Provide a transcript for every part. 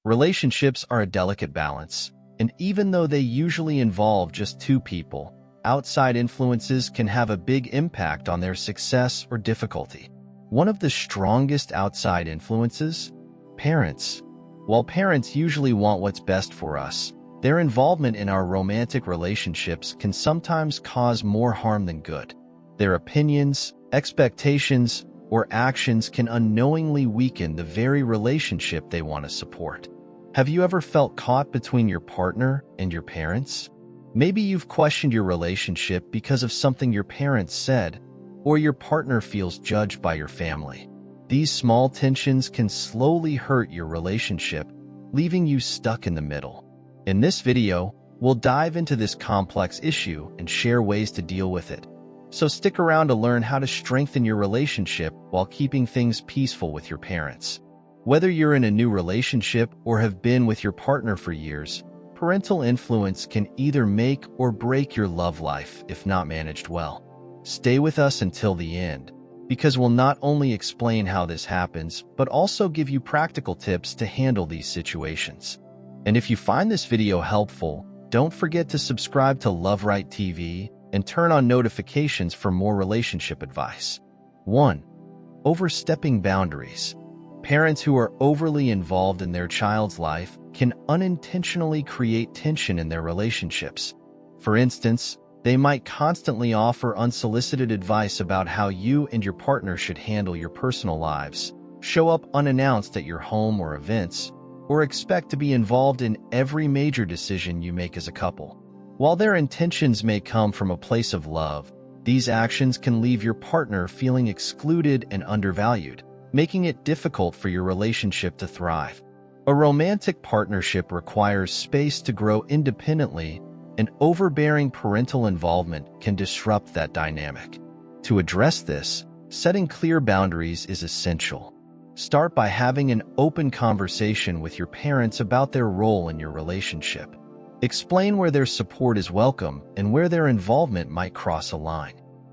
Relationships are a delicate balance, and even though they usually involve just two people, outside influences can have a big impact on their success or difficulty. One of the strongest outside influences? Parents. While parents usually want what's best for us, their involvement in our romantic relationships can sometimes cause more harm than good. Their opinions, expectations, or actions can unknowingly weaken the very relationship they want to support. Have you ever felt caught between your partner and your parents? Maybe you've questioned your relationship because of something your parents said, or your partner feels judged by your family. These small tensions can slowly hurt your relationship, leaving you stuck in the middle. In this video, we'll dive into this complex issue and share ways to deal with it. So stick around to learn how to strengthen your relationship while keeping things peaceful with your parents. Whether you're in a new relationship or have been with your partner for years, parental influence can either make or break your love life if not managed well. Stay with us until the end, because we'll not only explain how this happens, but also give you practical tips to handle these situations. And if you find this video helpful, don't forget to subscribe to Love Right TV and turn on notifications for more relationship advice. 1. Overstepping boundaries. Parents who are overly involved in their child's life can unintentionally create tension in their relationships. For instance, they might constantly offer unsolicited advice about how you and your partner should handle your personal lives, show up unannounced at your home or events, or expect to be involved in every major decision you make as a couple. While their intentions may come from a place of love, these actions can leave your partner feeling excluded and undervalued, making it difficult for your relationship to thrive. A romantic partnership requires space to grow independently, and overbearing parental involvement can disrupt that dynamic. To address this, setting clear boundaries is essential. Start by having an open conversation with your parents about their role in your relationship. Explain where their support is welcome and where their involvement might cross a line.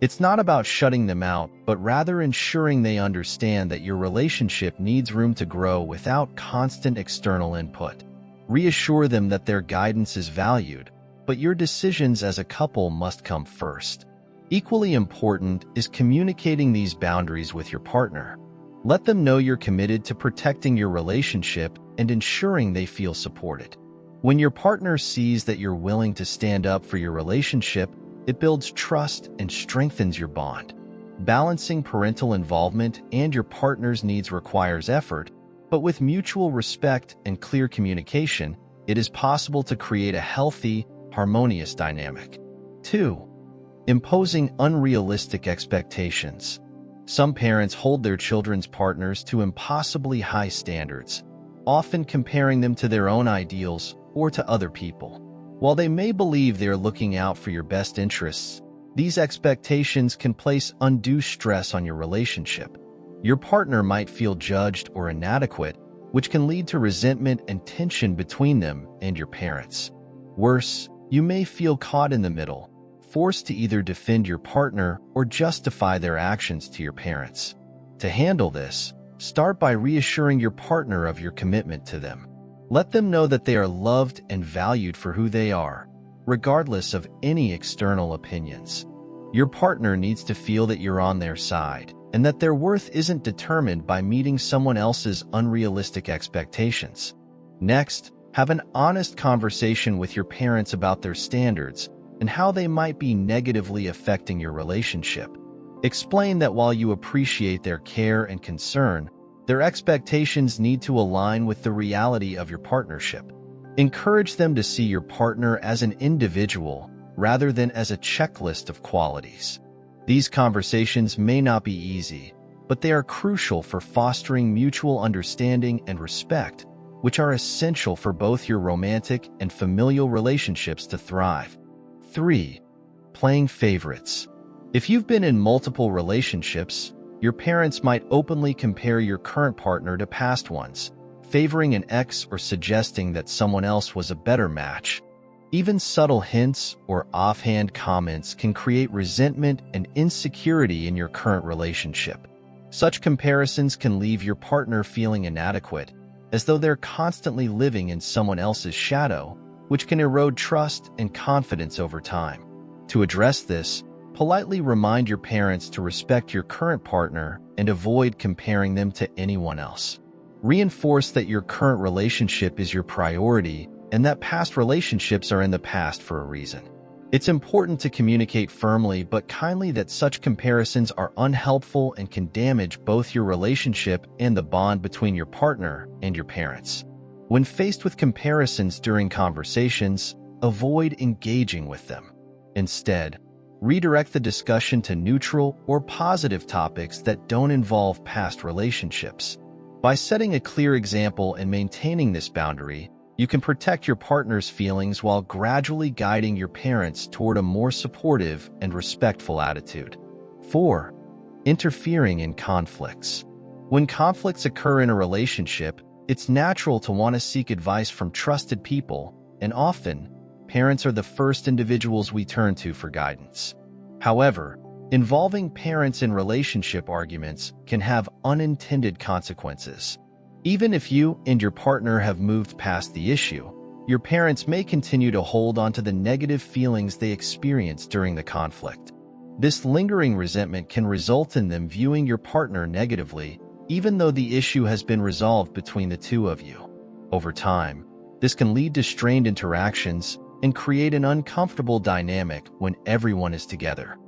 It's not about shutting them out, but rather ensuring they understand that your relationship needs room to grow without constant external input. Reassure them that their guidance is valued, but your decisions as a couple must come first. Equally important is communicating these boundaries with your partner. Let them know you're committed to protecting your relationship and ensuring they feel supported. When your partner sees that you're willing to stand up for your relationship, it builds trust and strengthens your bond. Balancing parental involvement and your partner's needs requires effort, but with mutual respect and clear communication, it is possible to create a healthy, harmonious dynamic. 2. Imposing unrealistic expectations. Some parents hold their children's partners to impossibly high standards, often comparing them to their own ideals or to other people. While they may believe they are looking out for your best interests, these expectations can place undue stress on your relationship. Your partner might feel judged or inadequate, which can lead to resentment and tension between them and your parents. Worse, you may feel caught in the middle, forced to either defend your partner or justify their actions to your parents. To handle this, start by reassuring your partner of your commitment to them. Let them know that they are loved and valued for who they are, regardless of any external opinions. Your partner needs to feel that you're on their side, and that their worth isn't determined by meeting someone else's unrealistic expectations. Next, have an honest conversation with your parents about their standards and how they might be negatively affecting your relationship. Explain that while you appreciate their care and concern, their expectations need to align with the reality of your partnership. Encourage them to see your partner as an individual rather than as a checklist of qualities. These conversations may not be easy, but they are crucial for fostering mutual understanding and respect, which are essential for both your romantic and familial relationships to thrive. 3. Playing favorites. If you've been in multiple relationships, your parents might openly compare your current partner to past ones, favoring an ex or suggesting that someone else was a better match. Even subtle hints or offhand comments can create resentment and insecurity in your current relationship. Such comparisons can leave your partner feeling inadequate, as though they're constantly living in someone else's shadow, which can erode trust and confidence over time. To address this, politely remind your parents to respect your current partner and avoid comparing them to anyone else. Reinforce that your current relationship is your priority and that past relationships are in the past for a reason. It's important to communicate firmly but kindly that such comparisons are unhelpful and can damage both your relationship and the bond between your partner and your parents. When faced with comparisons during conversations, avoid engaging with them. Instead, redirect the discussion to neutral or positive topics that don't involve past relationships. By setting a clear example and maintaining this boundary, you can protect your partner's feelings while gradually guiding your parents toward a more supportive and respectful attitude. 4. Interfering in conflicts. When conflicts occur in a relationship, it's natural to want to seek advice from trusted people, and often, parents are the first individuals we turn to for guidance. However, involving parents in relationship arguments can have unintended consequences. Even if you and your partner have moved past the issue, your parents may continue to hold on to the negative feelings they experienced during the conflict. This lingering resentment can result in them viewing your partner negatively, even though the issue has been resolved between the two of you. Over time, this can lead to strained interactions and create an uncomfortable dynamic when everyone is together.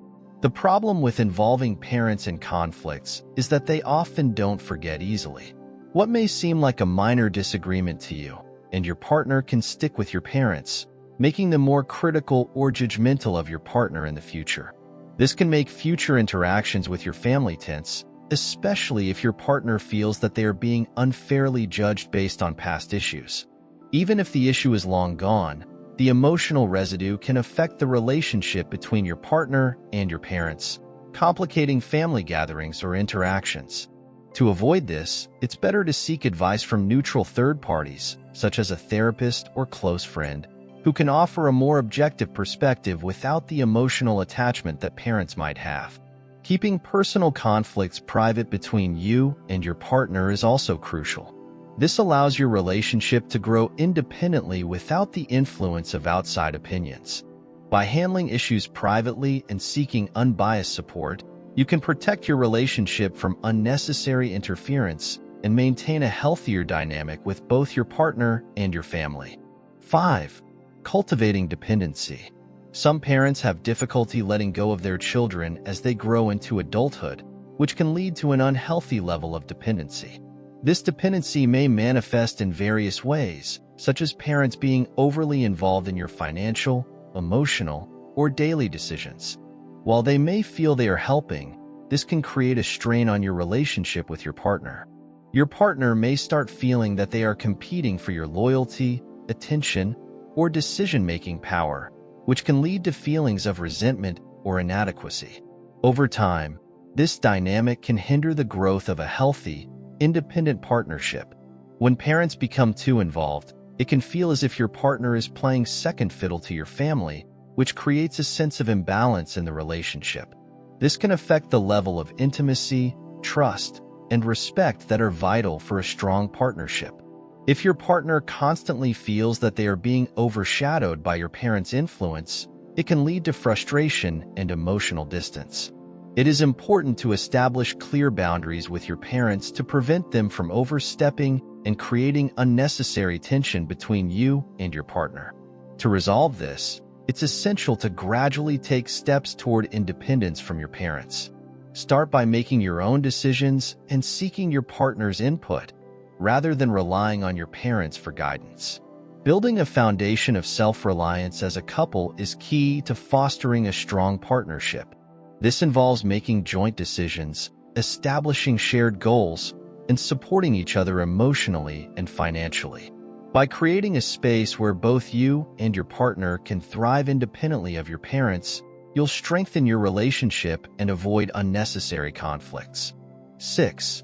The problem with involving parents in conflicts is that they often don't forget easily. What may seem like a minor disagreement to you and your partner can stick with your parents, making them more critical or judgmental of your partner in the future. This can make future interactions with your family tense, especially if your partner feels that they are being unfairly judged based on past issues. Even if the issue is long gone, the emotional residue can affect the relationship between your partner and your parents, complicating family gatherings or interactions. To avoid this, it's better to seek advice from neutral third parties, such as a therapist or close friend, who can offer a more objective perspective without the emotional attachment that parents might have. Keeping personal conflicts private between you and your partner is also crucial. This allows your relationship to grow independently without the influence of outside opinions. By handling issues privately and seeking unbiased support, you can protect your relationship from unnecessary interference and maintain a healthier dynamic with both your partner and your family. 5. Cultivating dependency. Some parents have difficulty letting go of their children as they grow into adulthood, which can lead to an unhealthy level of dependency. This dependency may manifest in various ways, such as parents being overly involved in your financial, emotional, or daily decisions. While they may feel they are helping, this can create a strain on your relationship with your partner. Your partner may start feeling that they are competing for your loyalty, attention, or decision-making power, which can lead to feelings of resentment or inadequacy. Over time, this dynamic can hinder the growth of a healthy, independent partnership. When parents become too involved, it can feel as if your partner is playing second fiddle to your family, which creates a sense of imbalance in the relationship. This can affect the level of intimacy, trust, and respect that are vital for a strong partnership. If your partner constantly feels that they are being overshadowed by your parents' influence, it can lead to frustration and emotional distance. It is important to establish clear boundaries with your parents to prevent them from overstepping and creating unnecessary tension between you and your partner. To resolve this, it's essential to gradually take steps toward independence from your parents. Start by making your own decisions and seeking your partner's input, rather than relying on your parents for guidance. Building a foundation of self-reliance as a couple is key to fostering a strong partnership. This involves making joint decisions, establishing shared goals, and supporting each other emotionally and financially. By creating a space where both you and your partner can thrive independently of your parents, you'll strengthen your relationship and avoid unnecessary conflicts. 6.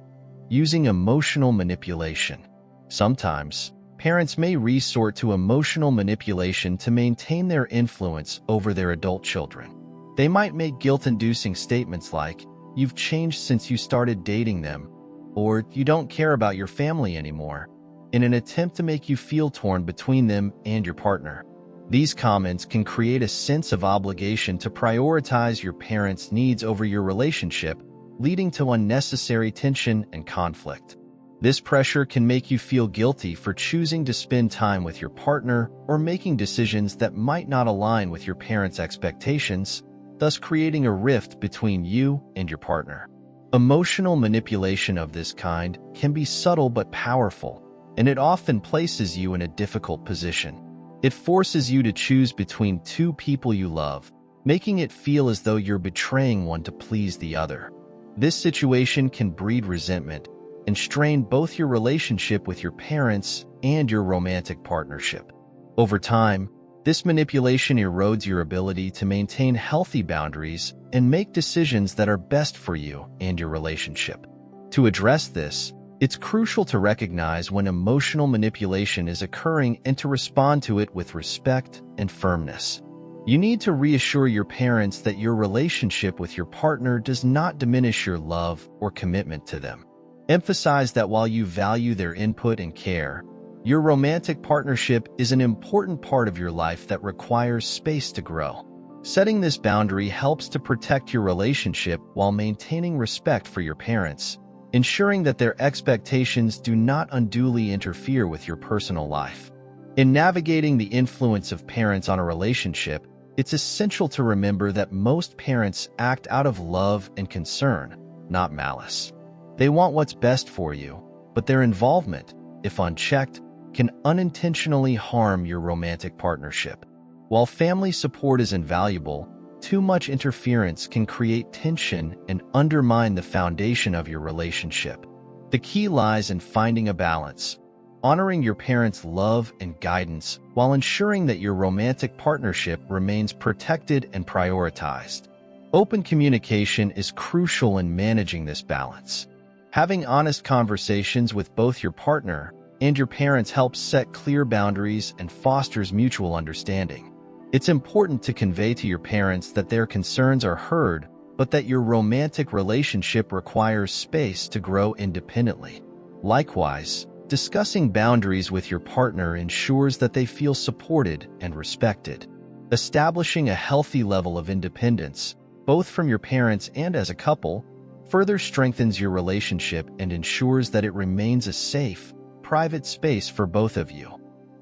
Using emotional manipulation. Sometimes, parents may resort to emotional manipulation to maintain their influence over their adult children. They might make guilt-inducing statements like, "You've changed since you started dating them," or "You don't care about your family anymore," in an attempt to make you feel torn between them and your partner. These comments can create a sense of obligation to prioritize your parents' needs over your relationship, leading to unnecessary tension and conflict. This pressure can make you feel guilty for choosing to spend time with your partner or making decisions that might not align with your parents' expectations, thus creating a rift between you and your partner. Emotional manipulation of this kind can be subtle but powerful, and it often places you in a difficult position. It forces you to choose between two people you love, making it feel as though you're betraying one to please the other. This situation can breed resentment and strain both your relationship with your parents and your romantic partnership. Over time, this manipulation erodes your ability to maintain healthy boundaries and make decisions that are best for you and your relationship. To address this, it's crucial to recognize when emotional manipulation is occurring and to respond to it with respect and firmness. You need to reassure your parents that your relationship with your partner does not diminish your love or commitment to them. Emphasize that while you value their input and care, your romantic partnership is an important part of your life that requires space to grow. Setting this boundary helps to protect your relationship while maintaining respect for your parents, ensuring that their expectations do not unduly interfere with your personal life. In navigating the influence of parents on a relationship, it's essential to remember that most parents act out of love and concern, not malice. They want what's best for you, but their involvement, if unchecked, can unintentionally harm your romantic partnership. While family support is invaluable, too much interference can create tension and undermine the foundation of your relationship. The key lies in finding a balance, honoring your parents' love and guidance while ensuring that your romantic partnership remains protected and prioritized. Open communication is crucial in managing this balance. Having honest conversations with both your partner and your parents helps set clear boundaries and fosters mutual understanding. It's important to convey to your parents that their concerns are heard, but that your romantic relationship requires space to grow independently. Likewise, discussing boundaries with your partner ensures that they feel supported and respected. Establishing a healthy level of independence, both from your parents and as a couple, further strengthens your relationship and ensures that it remains a safe, private space for both of you.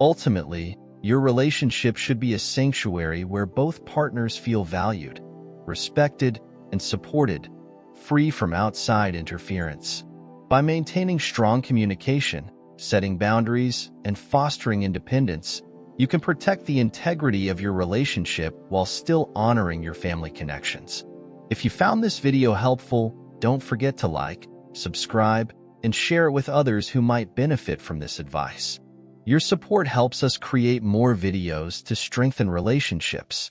Ultimately, your relationship should be a sanctuary where both partners feel valued, respected, and supported, free from outside interference. By maintaining strong communication, setting boundaries, and fostering independence, you can protect the integrity of your relationship while still honoring your family connections. If you found this video helpful, don't forget to like, subscribe, and share it with others who might benefit from this advice. Your support helps us create more videos to strengthen relationships.